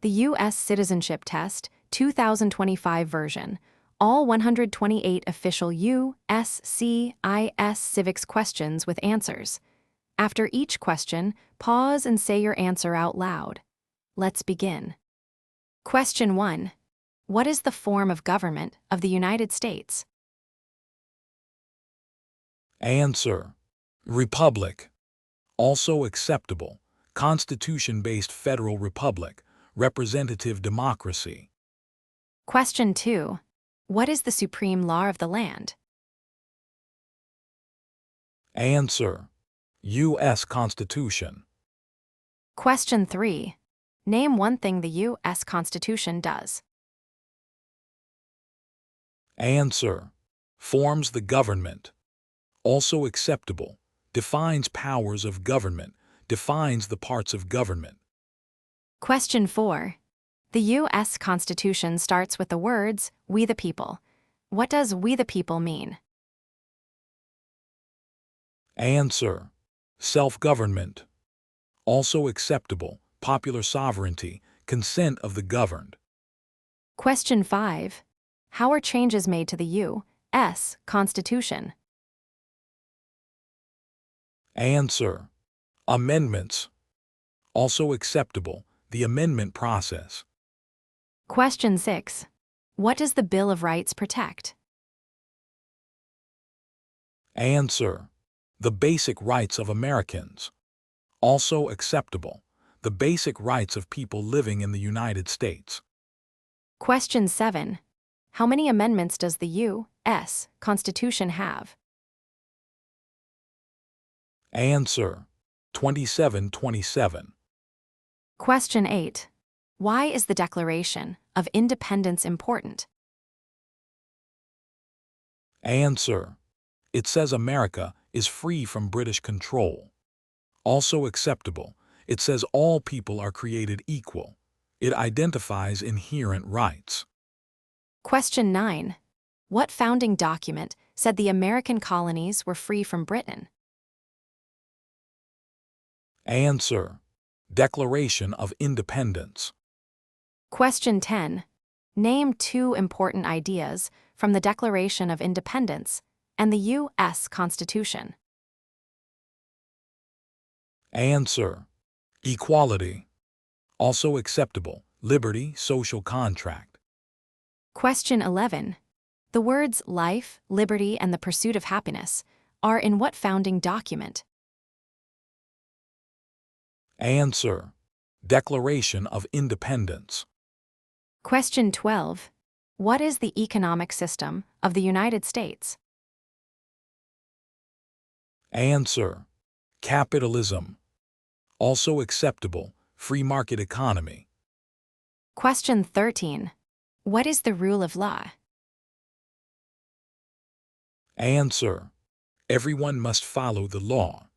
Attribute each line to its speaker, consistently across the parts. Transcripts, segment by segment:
Speaker 1: The U.S. Citizenship Test, 2025 version. All 128 official USCIS civics questions with answers. After each question, pause and say your answer out loud. Let's begin. Question 1. What is the form of government of the United States?
Speaker 2: Answer: Republic. Also acceptable: Constitution-based federal republic, representative democracy.
Speaker 1: Question 2. What is the supreme law of the land?
Speaker 2: Answer: U.S. Constitution.
Speaker 1: Question 3. Name one thing the U.S. Constitution does.
Speaker 2: Answer: Forms the government. Also acceptable: Defines powers of government, defines the parts of government.
Speaker 1: Question 4. The U.S. Constitution starts with the words, "We the people." What does "we the people" mean?
Speaker 2: Answer: Self-government. Also acceptable: Popular sovereignty, consent of the governed.
Speaker 1: Question 5. How are changes made to the U.S. Constitution?
Speaker 2: Answer: Amendments. Also acceptable: The amendment process.
Speaker 1: Question 6. What does the Bill of Rights protect?
Speaker 2: Answer: The basic rights of Americans. Also acceptable: The basic rights of people living in the United States.
Speaker 1: Question 7. How many amendments does the U.S. Constitution have?
Speaker 2: Answer: 2727.
Speaker 1: Question 8. Why is the Declaration of Independence important?
Speaker 2: Answer: It says America is free from British control. Also acceptable: It says all people are created equal. It identifies inherent rights.
Speaker 1: Question 9. What founding document said the American colonies were free from Britain?
Speaker 2: Answer: Declaration of Independence.
Speaker 1: Question 10. Name two important ideas from the Declaration of Independence and the U.S. Constitution.
Speaker 2: Answer: Equality. Also acceptable: Liberty, social contract.
Speaker 1: Question 11. The words life, liberty, and the pursuit of happiness are in what founding document?
Speaker 2: Answer: Declaration of Independence.
Speaker 1: Question 12. What is the economic system of the United States?
Speaker 2: Answer: Capitalism. Also acceptable: Free market economy.
Speaker 1: Question 13. What is the rule of law?
Speaker 2: Answer: Everyone must follow the law.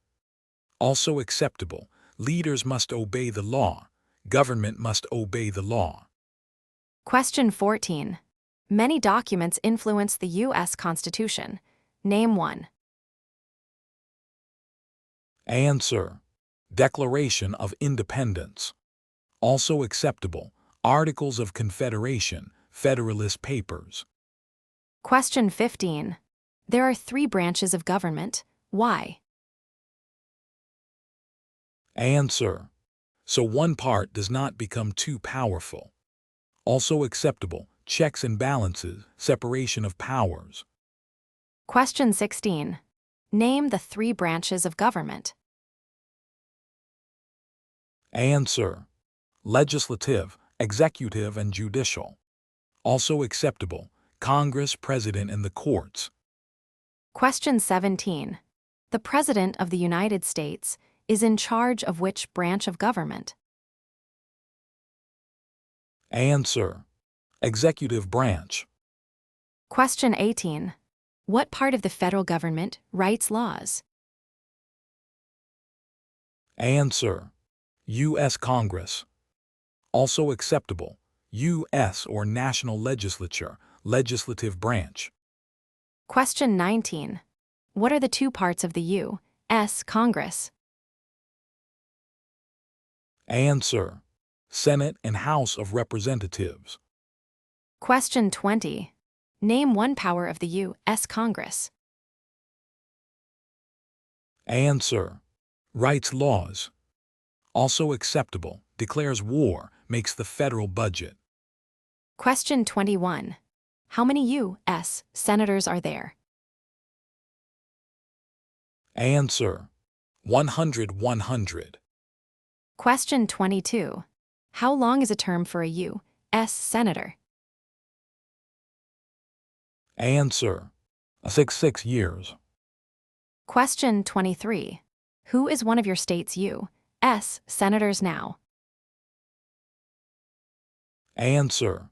Speaker 2: Also acceptable: Leaders must obey the law. Government must obey the law.
Speaker 1: Question 14. Many documents influence the U.S. Constitution. Name one.
Speaker 2: Answer: Declaration of Independence. Also acceptable: Articles of Confederation, Federalist Papers.
Speaker 1: Question 15. There are three branches of government. Why?
Speaker 2: Answer: So one part does not become too powerful. Also acceptable: Checks and balances, separation of powers.
Speaker 1: Question 16. Name the three branches of government.
Speaker 2: Answer: Legislative, executive, and judicial. Also acceptable: Congress, President, and the courts.
Speaker 1: Question 17. The President of the United States is in charge of which branch of government?
Speaker 2: Answer: Executive branch.
Speaker 1: Question 18. What part of the federal government writes laws?
Speaker 2: Answer: U.S. Congress. Also acceptable: U.S. or national legislature, legislative branch.
Speaker 1: Question 19. What are the two parts of the U.S. Congress?
Speaker 2: Answer: Senate and House of Representatives.
Speaker 1: Question 20. Name one power of the U.S. Congress.
Speaker 2: Answer. Writes laws. Also acceptable. Declares war. Makes the federal budget.
Speaker 1: Question 21. How many U.S. senators are there?
Speaker 2: Answer. 100.
Speaker 1: Question 22. How long is a term for a U.S. senator?
Speaker 2: Answer. 6 years.
Speaker 1: Question 23. Who is one of your state's U.S. senators now?
Speaker 2: Answer.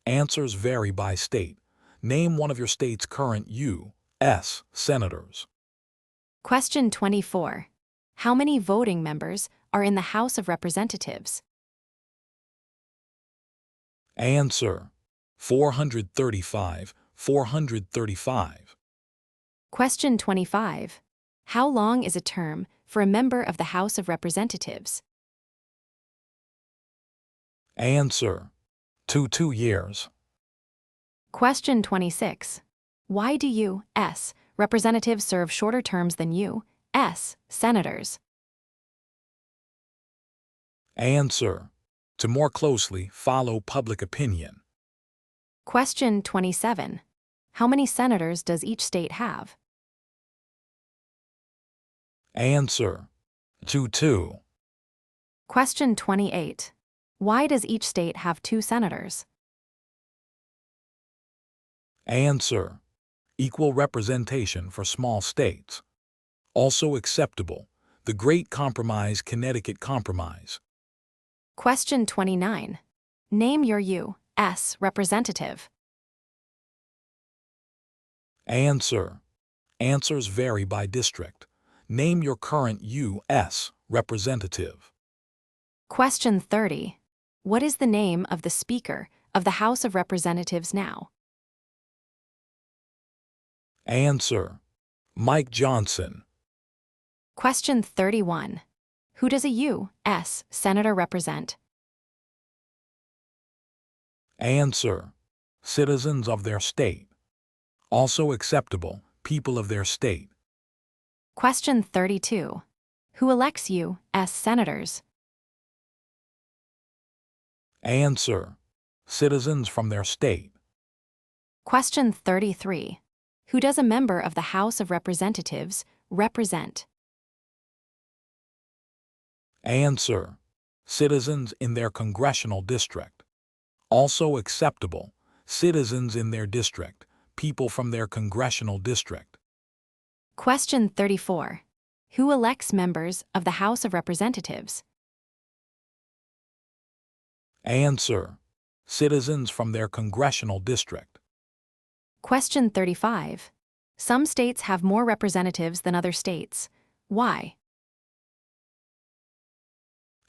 Speaker 2: Answers vary by state. Name one of your state's current U.S. senators.
Speaker 1: Question 24. How many voting members are in the House of Representatives?
Speaker 2: Answer. 435.
Speaker 1: Question 25. How long is a term for a member of the House of Representatives?
Speaker 2: Answer. 2 years.
Speaker 1: Question 26. Why do U.S. representatives serve shorter terms than U.S. senators?
Speaker 2: Answer. To more closely follow public opinion.
Speaker 1: Question 27. How many senators does each state have?
Speaker 2: Answer. 2.
Speaker 1: Question 28. Why does each state have 2 senators?
Speaker 2: Answer. Equal representation for small states. Also acceptable. The Great Compromise, Connecticut Compromise.
Speaker 1: Question 29. Name your U.S. representative.
Speaker 2: Answer. Answers vary by district. Name your current U.S. representative.
Speaker 1: Question 30. What is the name of the Speaker of the House of Representatives now?
Speaker 2: Answer. Mike Johnson.
Speaker 1: Question 31. Who does a U.S. senator represent?
Speaker 2: Answer. Citizens of their state. Also acceptable. People of their state.
Speaker 1: Question 32. Who elects U.S. senators?
Speaker 2: Answer. Citizens from their state.
Speaker 1: Question 33. Who does a member of the House of Representatives represent?
Speaker 2: Answer. Citizens in their congressional district. Also acceptable. Citizens in their district. People from their congressional district.
Speaker 1: Question 34. Who elects members of the House of Representatives?
Speaker 2: Answer. Citizens from their congressional district.
Speaker 1: Question 35. Some states have more representatives than other states. Why?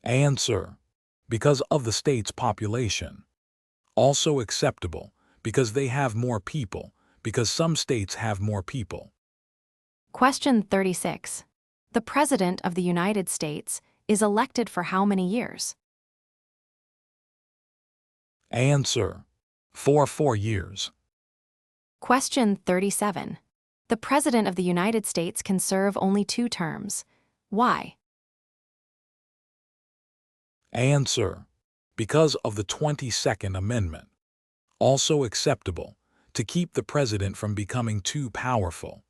Speaker 2: Answer. Because of the state's population. Also acceptable. Because they have more people. Because some states have more people.
Speaker 1: Question 36. The President of the United States is elected for how many years?
Speaker 2: Answer. For 4 years.
Speaker 1: Question 37. The President of the United States can serve only 2 terms. Why?
Speaker 2: Answer. Because of the 22nd Amendment. Also acceptable. To keep the president from becoming too powerful.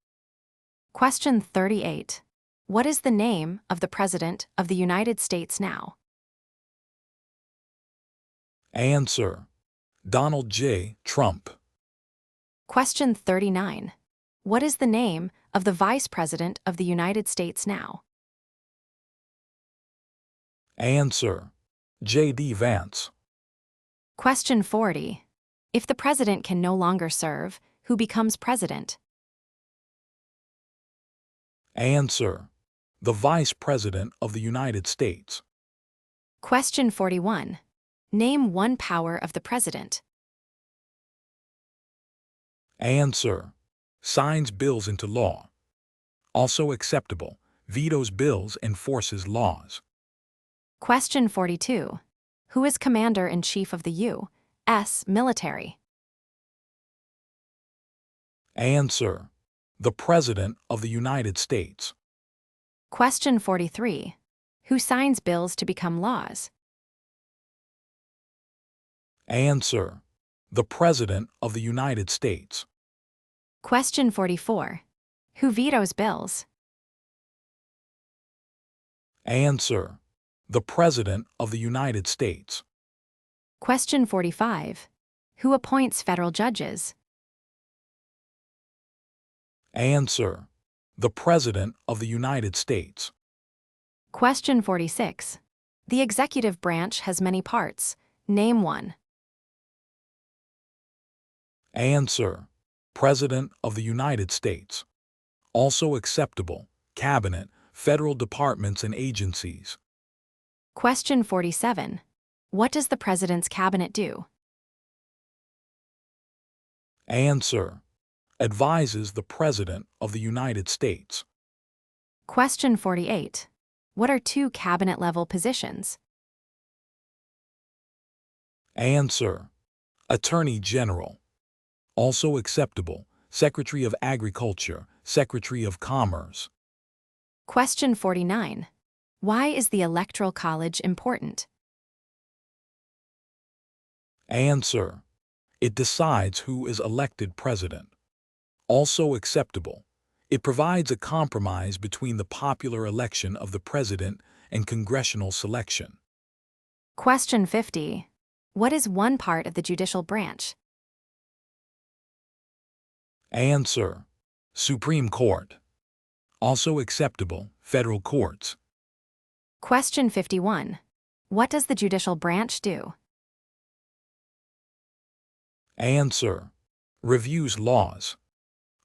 Speaker 1: Question 38. What is the name of the President of the United States now?
Speaker 2: Answer. Donald J. Trump.
Speaker 1: Question 39. What is the name of the Vice President of the United States now?
Speaker 2: Answer. J.D. Vance.
Speaker 1: Question 40. If the President can no longer serve, who becomes President?
Speaker 2: Answer. The Vice President of the United States.
Speaker 1: Question 41. Name one power of the President.
Speaker 2: Answer. Signs bills into law. Also acceptable. Vetoes bills, enforces laws.
Speaker 1: Question 42. Who is Commander-in-Chief of the U.S. military?
Speaker 2: Answer: the President of the United States.
Speaker 1: Question 43. Who signs bills to become laws?
Speaker 2: Answer: the President of the United States.
Speaker 1: Question 44. Who vetoes bills?
Speaker 2: Answer: the President of the United States.
Speaker 1: Question 45. Who appoints federal judges?
Speaker 2: Answer: the President of the United States.
Speaker 1: Question 46. The executive branch has many parts. Name one.
Speaker 2: Answer: President of the United States. Also acceptable: Cabinet, federal departments and agencies.
Speaker 1: Question 47. What does the President's cabinet do?
Speaker 2: Answer: advises the President of the United States.
Speaker 1: Question 48. What are two cabinet-level positions?
Speaker 2: Answer: Attorney General. Also acceptable: Secretary of Agriculture, Secretary of Commerce.
Speaker 1: Question 49. Why is the Electoral College important?
Speaker 2: Answer: it decides who is elected president. Also acceptable: it provides a compromise between the popular election of the president and congressional selection.
Speaker 1: Question 50. What is one part of the judicial branch?
Speaker 2: Answer: Supreme Court. Also acceptable: federal courts.
Speaker 1: Question 51. What does the judicial branch do?
Speaker 2: Answer: reviews laws.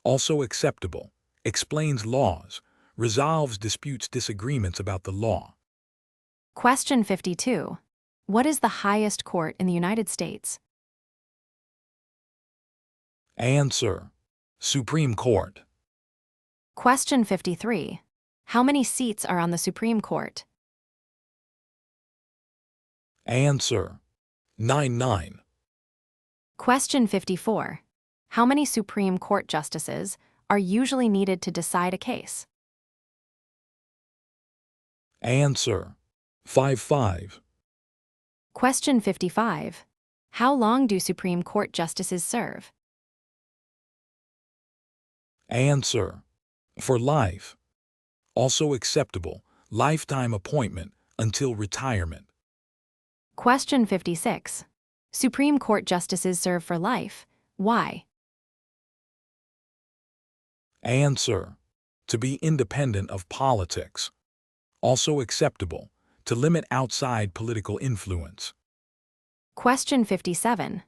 Speaker 2: Also acceptable: explains laws, resolves disputes, disagreements about the law.
Speaker 1: Question 52. What is the highest court in the United States?
Speaker 2: Answer: Supreme Court.
Speaker 1: Question 53. How many seats are on the Supreme Court?
Speaker 2: Answer: 9.
Speaker 1: Question 54. How many Supreme Court justices are usually needed to decide a case?
Speaker 2: Answer: 5.
Speaker 1: Question 55. How long do Supreme Court justices serve?
Speaker 2: Answer: for life. Also acceptable: lifetime appointment until retirement.
Speaker 1: Question 56. Supreme Court justices serve for life. Why?
Speaker 2: Answer: to be independent of politics. Also acceptable: to limit outside political influence.
Speaker 1: Question 57.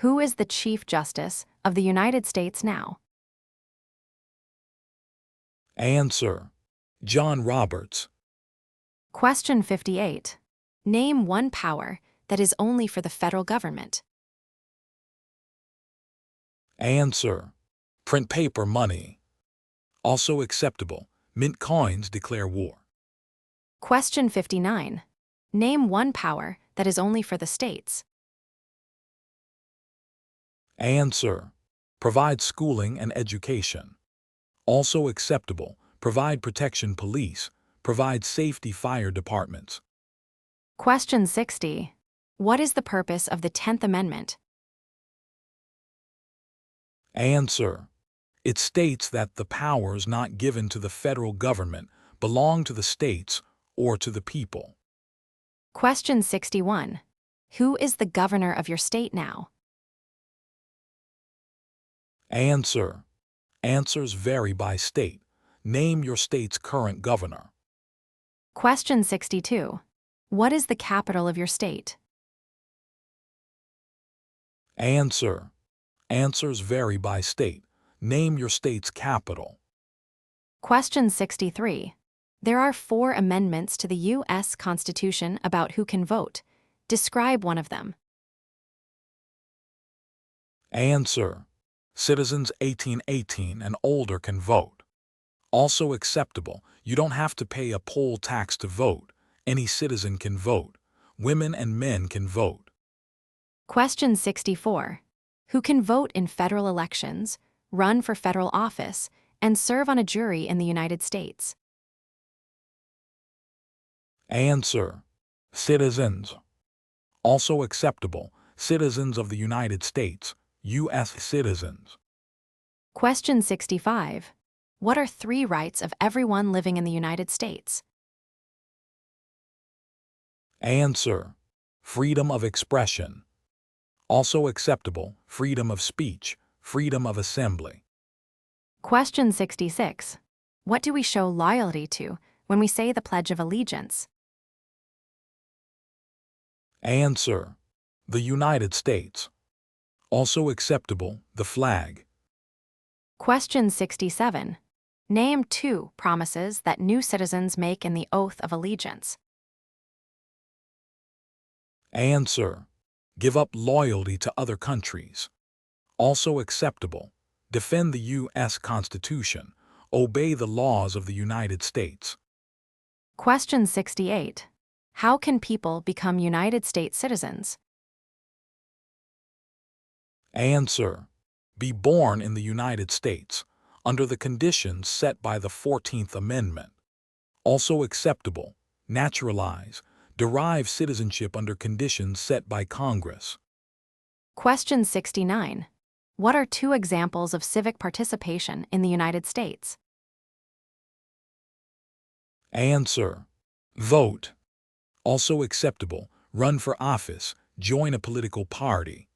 Speaker 1: Who is the Chief Justice of the United States now?
Speaker 2: Answer: John Roberts.
Speaker 1: Question 58. Name one power that is only for the federal government.
Speaker 2: Answer: print paper money. Also acceptable: mint coins, declare war.
Speaker 1: Question 59. Name one power that is only for the states.
Speaker 2: Answer: provide schooling and education. Also acceptable: provide protection police, provide safety fire departments.
Speaker 1: Question 60. What is the purpose of the 10th Amendment?
Speaker 2: Answer: it states that the powers not given to the federal government belong to the states or to the people.
Speaker 1: Question 61. Who is the governor of your state now?
Speaker 2: Answer: answers vary by state. Name your state's current governor.
Speaker 1: Question 62. What is the capital of your state?
Speaker 2: Answer: answers vary by state. Name your state's capital.
Speaker 1: Question 63. There are 4 amendments to the U.S. Constitution about who can vote. Describe one of them.
Speaker 2: Answer: citizens 18 and older can vote. Also acceptable: you don't have to pay a poll tax to vote. Any citizen can vote. Women and men can vote.
Speaker 1: Question 64. Who can vote in federal elections, run for federal office, and serve on a jury in the United States?
Speaker 2: Answer: citizens. Also acceptable: citizens of the United States, U.S. citizens.
Speaker 1: Question 65. What are 3 rights of everyone living in the United States?
Speaker 2: Answer: freedom of expression. Also acceptable: freedom of speech, freedom of assembly.
Speaker 1: Question 66. What do we show loyalty to when we say the Pledge of Allegiance?
Speaker 2: Answer: the United States. Also acceptable: the flag.
Speaker 1: Question 67. Name 2 promises that new citizens make in the Oath of Allegiance.
Speaker 2: Answer: give up loyalty to other countries. Also acceptable: defend the U.S. Constitution, obey the laws of the United States.
Speaker 1: Question 68. How can people become United States citizens?
Speaker 2: Answer: be born in the United States, under the conditions set by the 14th Amendment. Also acceptable: naturalize, derive citizenship under conditions set by Congress.
Speaker 1: Question 69. What are 2 examples of civic participation in the United States?
Speaker 2: Answer: vote. Also acceptable: run for office, join a political party.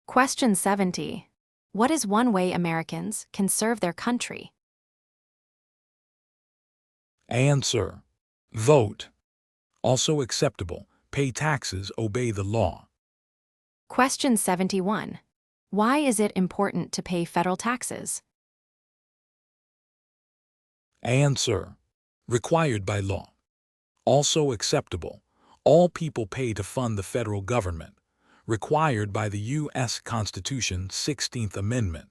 Speaker 1: Question 70. What is one way Americans can serve their country?
Speaker 2: Answer: vote. Also acceptable: pay taxes, obey the law.
Speaker 1: Question 71. Why is it important to pay federal taxes?
Speaker 2: Answer: required by law. Also acceptable: all people pay to fund the federal government, required by the U.S. Constitution 16th Amendment.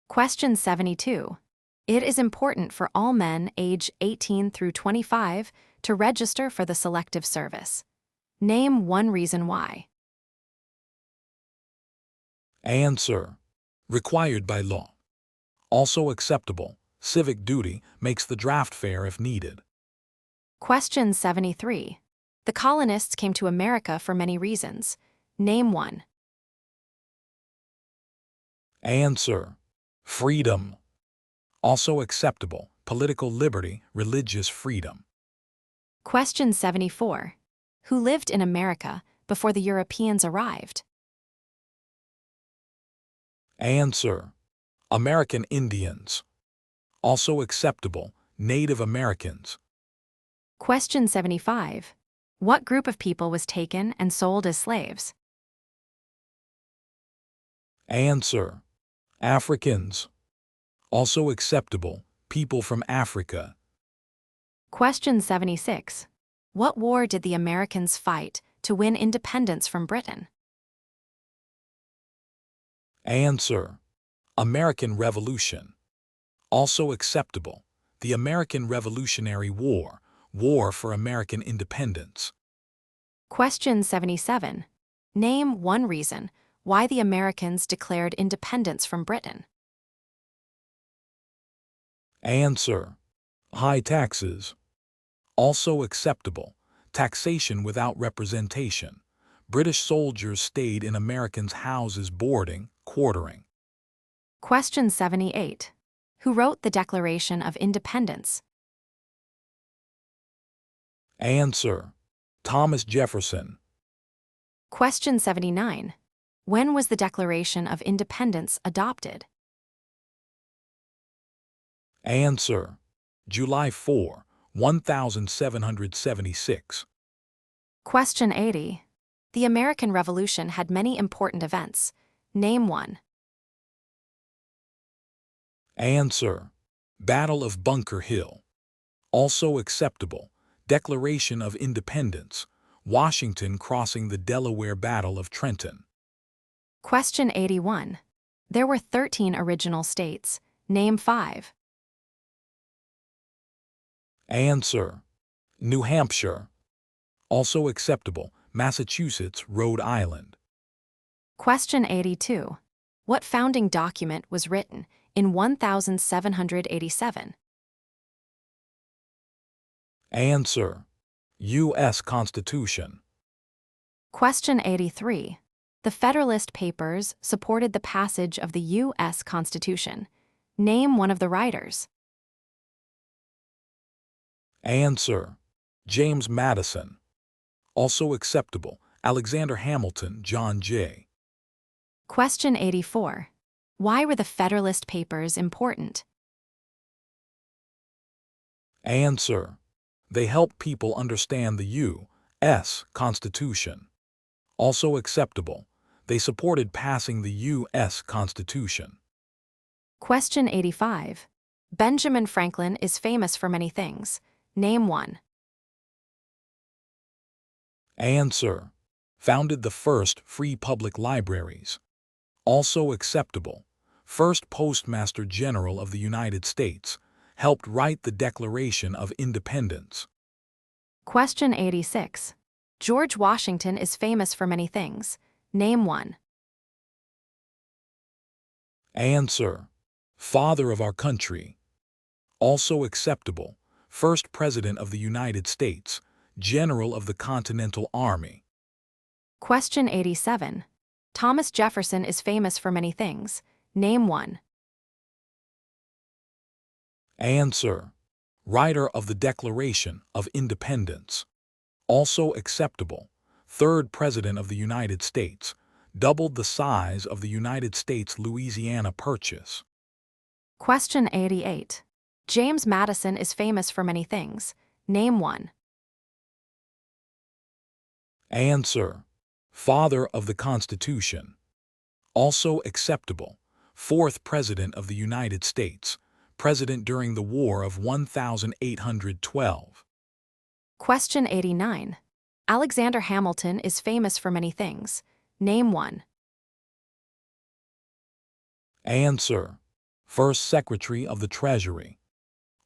Speaker 1: Question 72. It is important for all men age 18 through 25 to register for the Selective Service. Name 1 reason why.
Speaker 2: Answer: required by law. Also acceptable: civic duty makes the draft fair if needed.
Speaker 1: Question 73. The colonists came to America for many reasons. Name 1.
Speaker 2: Answer: freedom. Also acceptable: political liberty, religious freedom.
Speaker 1: Question 74. Who lived in America before the Europeans arrived?
Speaker 2: Answer: American Indians. Also acceptable: Native Americans.
Speaker 1: Question 75. What group of people was taken and sold as slaves?
Speaker 2: Answer: Africans. Also acceptable: people from Africa.
Speaker 1: Question 76. What war did the Americans fight to win independence from Britain?
Speaker 2: Answer: American Revolution. Also acceptable: the American Revolutionary War, War for American Independence.
Speaker 1: Question 77. Name 1 reason why the Americans declared independence from Britain.
Speaker 2: Answer: high taxes. Also acceptable: taxation without representation. British soldiers stayed in Americans' houses boarding, quartering.
Speaker 1: Question 78. Who wrote the Declaration of Independence?
Speaker 2: Answer: Thomas Jefferson.
Speaker 1: Question 79. When was the Declaration of Independence adopted?
Speaker 2: Answer: July 4, 1776.
Speaker 1: Question 80. The American Revolution had many important events. Name 1.
Speaker 2: Answer: Battle of Bunker Hill. Also acceptable: Declaration of Independence, Washington crossing the Delaware Battle of Trenton.
Speaker 1: Question 81. There were 13 original states. Name 5.
Speaker 2: Answer: New Hampshire. Also acceptable, Massachusetts, Rhode Island.
Speaker 1: Question 82. What founding document was written in 1787?
Speaker 2: Answer: U.S. Constitution.
Speaker 1: Question 83. The Federalist Papers supported the passage of the U.S. Constitution. Name one of the writers.
Speaker 2: Answer: James Madison. Also acceptable, Alexander Hamilton, John J.
Speaker 1: Question 84. Why were the Federalist Papers important?
Speaker 2: Answer: They help people understand the U.S. Constitution. Also acceptable, they supported passing the U.S. Constitution.
Speaker 1: Question 85. Benjamin Franklin is famous for many things. Name one.
Speaker 2: Answer: Founded the first free public libraries. Also acceptable, first Postmaster General of the United States, helped write the Declaration of Independence.
Speaker 1: Question 86. George Washington is famous for many things. Name one.
Speaker 2: Answer: Father of our country. Also acceptable, first President of the United States, General of the Continental Army.
Speaker 1: Question 87. Thomas Jefferson is famous for many things. Name one.
Speaker 2: Answer: Writer of the Declaration of Independence. Also acceptable, third President of the United States, doubled the size of the United States Louisiana Purchase.
Speaker 1: Question 88. James Madison is famous for many things. Name one.
Speaker 2: Answer: Father of the Constitution. Also acceptable, fourth President of the United States, President during the War of 1812.
Speaker 1: Question 89. Alexander Hamilton is famous for many things. Name one.
Speaker 2: Answer: First Secretary of the Treasury.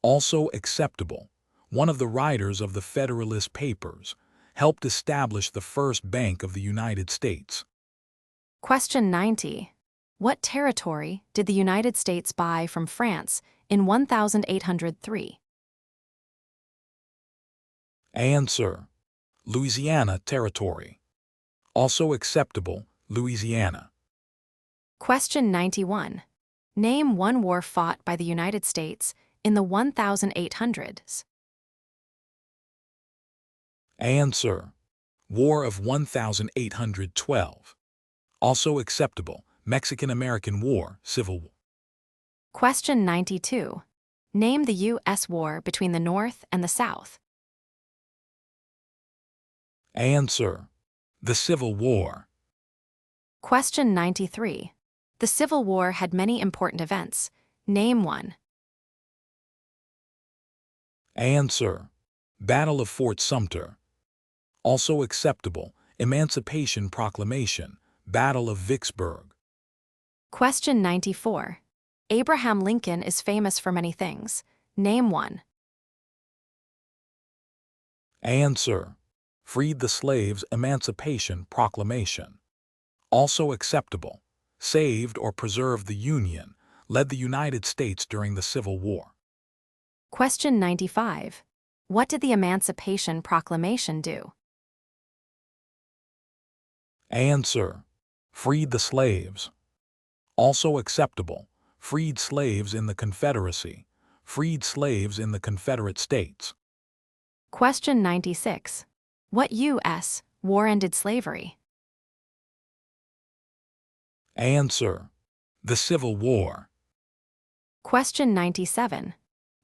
Speaker 2: Also acceptable, one of the writers of the Federalist Papers, helped establish the first bank of the United States.
Speaker 1: Question 90. What territory did the United States buy from France in 1803?
Speaker 2: Answer: Louisiana Territory. Also acceptable, Louisiana.
Speaker 1: Question 91. Name one war fought by the United States in the 1800s.
Speaker 2: Answer: War of 1812. Also acceptable, Mexican-American War, Civil War.
Speaker 1: Question 92. Name the U.S. war between the North and the South.
Speaker 2: Answer: The Civil War.
Speaker 1: Question 93. The Civil War had many important events. Name one.
Speaker 2: Answer: Battle of Fort Sumter. Also acceptable, Emancipation Proclamation, Battle of Vicksburg.
Speaker 1: Question 94. Abraham Lincoln is famous for many things. Name one.
Speaker 2: Answer: Freed the Slaves Emancipation Proclamation. Also acceptable, saved or preserved the Union, led the United States during the Civil War.
Speaker 1: Question 95. What did the Emancipation Proclamation do?
Speaker 2: Answer: Freed the slaves. Also acceptable, freed slaves in the Confederacy, freed slaves in the Confederate States.
Speaker 1: Question 96. What U.S. war ended slavery?
Speaker 2: Answer: The Civil War.
Speaker 1: Question 97.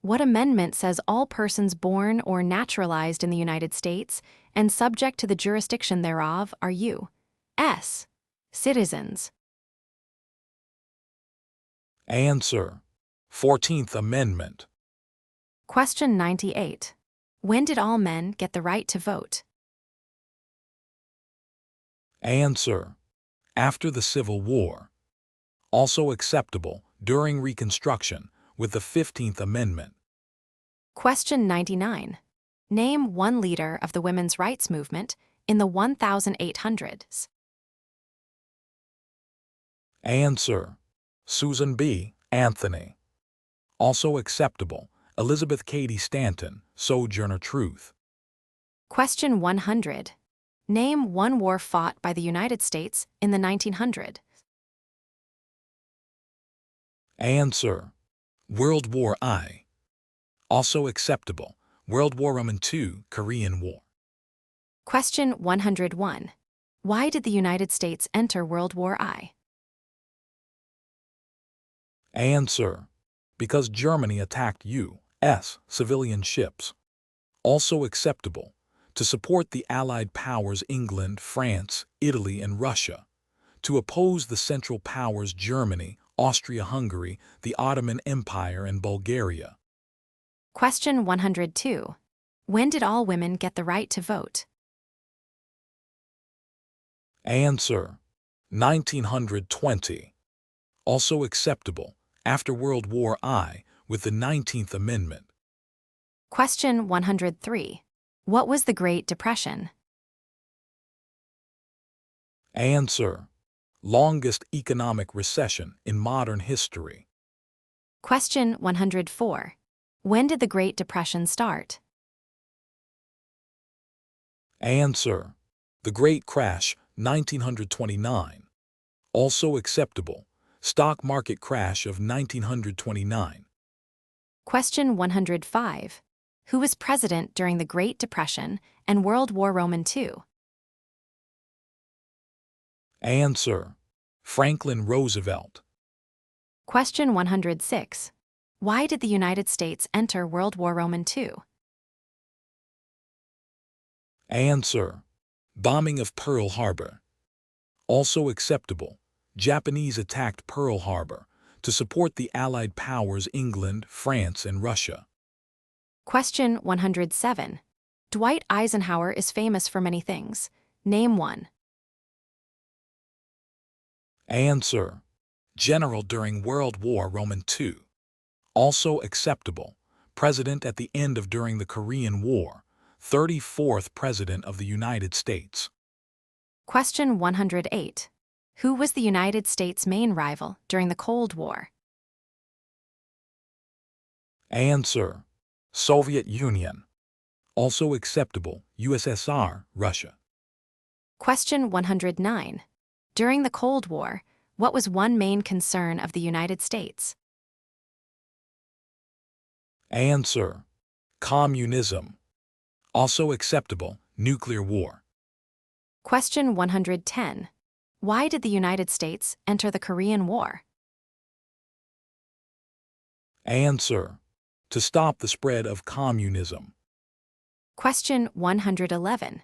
Speaker 1: What amendment says all persons born or naturalized in the United States and subject to the jurisdiction thereof are U.S. citizens?
Speaker 2: Answer: 14th Amendment.
Speaker 1: Question 98. When did all men get the right to vote?
Speaker 2: Answer: After the Civil War. Also acceptable, during Reconstruction, with the 15th Amendment.
Speaker 1: Question 99. Name one leader of the women's rights movement in the 1800s.
Speaker 2: Answer: Susan B. Anthony. Also acceptable: Elizabeth Cady Stanton, Sojourner Truth.
Speaker 1: Question 100. Name one war fought by the United States in the 1900s.
Speaker 2: Answer: World War I. Also acceptable: World War II, Korean War.
Speaker 1: Question 101. Why did the United States enter World War I?
Speaker 2: Answer: Because Germany attacked U.S. civilian ships. Also acceptable: to support the Allied powers England, France, Italy, and Russia. To oppose the Central Powers Germany, Austria-Hungary, the Ottoman Empire, and Bulgaria.
Speaker 1: Question 102. When did all women get the right to vote?
Speaker 2: Answer: 1920. Also acceptable: after World War I, with the 19th Amendment.
Speaker 1: Question 103. What was the Great Depression?
Speaker 2: Answer: longest economic recession in modern history.
Speaker 1: Question 104. When did the Great Depression start?
Speaker 2: Answer: the Great Crash, 1929. Also acceptable: stock market crash of 1929.
Speaker 1: Question 105. Who was president during the Great Depression and World War II?
Speaker 2: Answer: Franklin Roosevelt.
Speaker 1: Question 106. Why did the United States enter World War II?
Speaker 2: Answer: bombing of Pearl Harbor. Also acceptable: Japanese attacked Pearl Harbor to support the Allied powers England, France, and Russia.
Speaker 1: Question 107. Dwight Eisenhower is famous for many things. Name one.
Speaker 2: Answer: general during World War II. Also acceptable: president at the end of during the Korean War, 34th President of the United States.
Speaker 1: Question 108. Who was the United States' main rival during the Cold War?
Speaker 2: Answer: Soviet Union. Also acceptable: USSR, Russia.
Speaker 1: Question 109. During the Cold War, what was one main concern of the United States?
Speaker 2: Answer: communism. Also acceptable: nuclear war.
Speaker 1: Question 110. Why did the United States enter the Korean War?
Speaker 2: Answer: to stop the spread of communism.
Speaker 1: Question 111.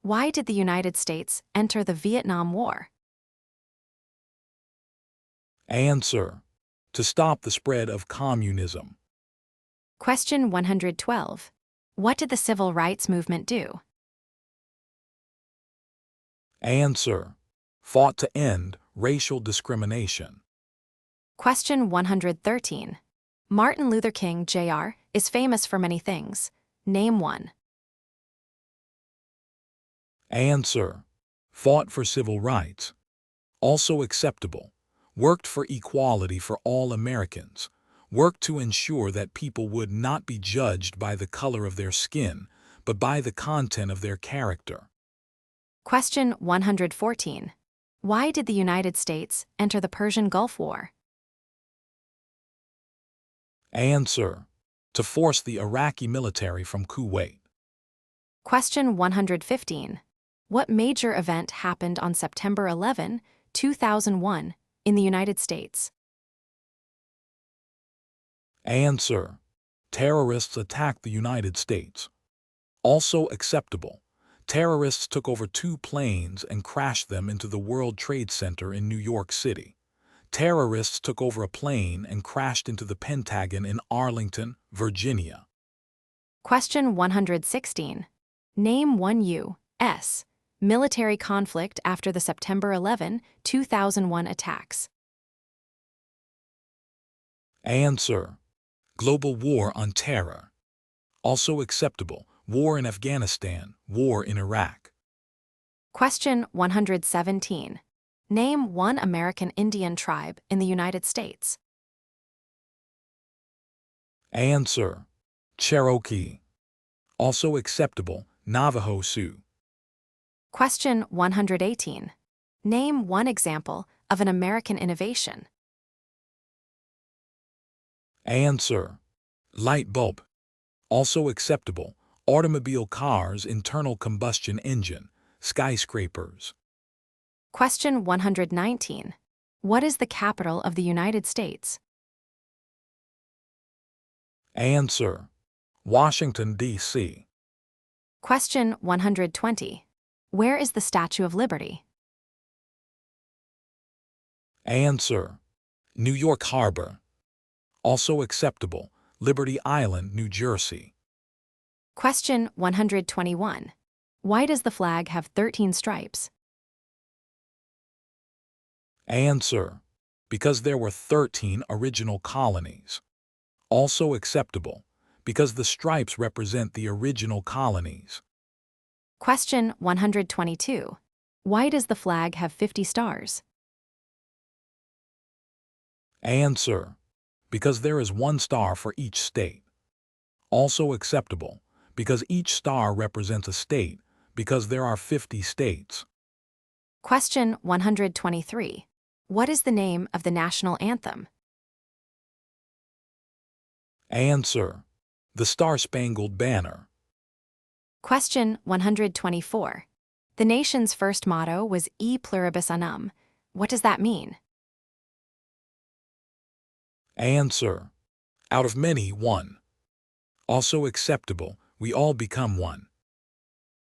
Speaker 1: Why did the United States enter the Vietnam War?
Speaker 2: Answer: to stop the spread of communism.
Speaker 1: Question 112. What did the Civil Rights Movement do?
Speaker 2: Answer: fought to end racial discrimination.
Speaker 1: Question 113. Martin Luther King Jr. is famous for many things. Name one.
Speaker 2: Answer: fought for civil rights. Also acceptable: worked for equality for all Americans, worked to ensure that people would not be judged by the color of their skin, but by the content of their character.
Speaker 1: Question 114. Why did the United States enter the Persian Gulf War?
Speaker 2: Answer: to force the Iraqi military from Kuwait.
Speaker 1: Question 115. What major event happened on September 11, 2001, in the United States?
Speaker 2: Answer: terrorists attacked the United States. Also acceptable: terrorists took over 2 planes and crashed them into the World Trade Center in New York City. Terrorists took over a plane and crashed into the Pentagon in Arlington, Virginia.
Speaker 1: Question 116. Name one U.S. military conflict after the September 11, 2001 attacks.
Speaker 2: Answer: global war on terror. Also acceptable: War in Afghanistan, war in Iraq.
Speaker 1: Question 117. Name one American Indian tribe in the United States.
Speaker 2: Answer: Cherokee. Also acceptable, Navajo Sioux.
Speaker 1: Question 118. Name one example of an American innovation.
Speaker 2: Answer: light bulb. Also acceptable, automobile cars, internal combustion engine, skyscrapers.
Speaker 1: Question 119. What is the capital of the United States?
Speaker 2: Answer: Washington, D.C.
Speaker 1: Question 120. Where is the Statue of Liberty?
Speaker 2: Answer: New York Harbor. Also acceptable, Liberty Island, New Jersey.
Speaker 1: Question 121. Why does the flag have 13 stripes?
Speaker 2: Answer: because there were 13 original colonies. Also acceptable, because the stripes represent the original colonies.
Speaker 1: Question 122. Why does the flag have 50 stars?
Speaker 2: Answer: because there is one star for each state. Also acceptable, because each star represents a state, because there are 50 states.
Speaker 1: Question 123. What is the name of the national anthem?
Speaker 2: Answer: the Star-Spangled Banner.
Speaker 1: Question 124. The nation's first motto was E pluribus unum. What does that mean?
Speaker 2: Answer: out of many, one. Also acceptable, we all become one.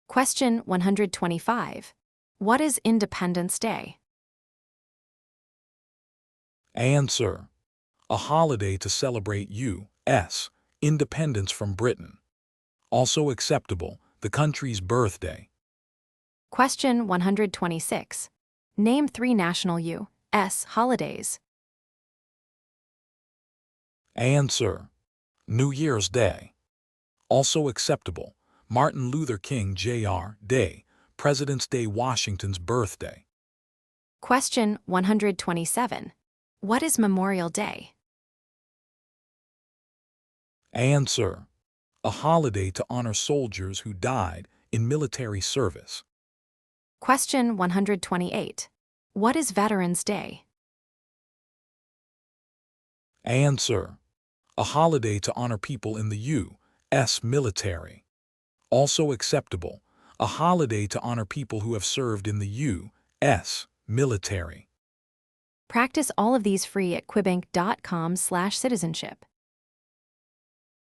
Speaker 1: Question 125. What is Independence Day?
Speaker 2: Answer: a holiday to celebrate U.S. independence from Britain. Also acceptable, the country's birthday.
Speaker 1: Question 126. Name 3 national U.S. holidays.
Speaker 2: Answer: New Year's Day. Also acceptable, Martin Luther King Jr. Day, President's Day, Washington's birthday.
Speaker 1: Question 127. What is Memorial Day?
Speaker 2: Answer: a holiday to honor soldiers who died in military service.
Speaker 1: Question 128. What is Veterans Day?
Speaker 2: Answer: a holiday to honor people in the U.S. military. Also acceptable, a holiday to honor people who have served in the U.S. military.
Speaker 1: Practice all of these free at quibank.com/citizenship.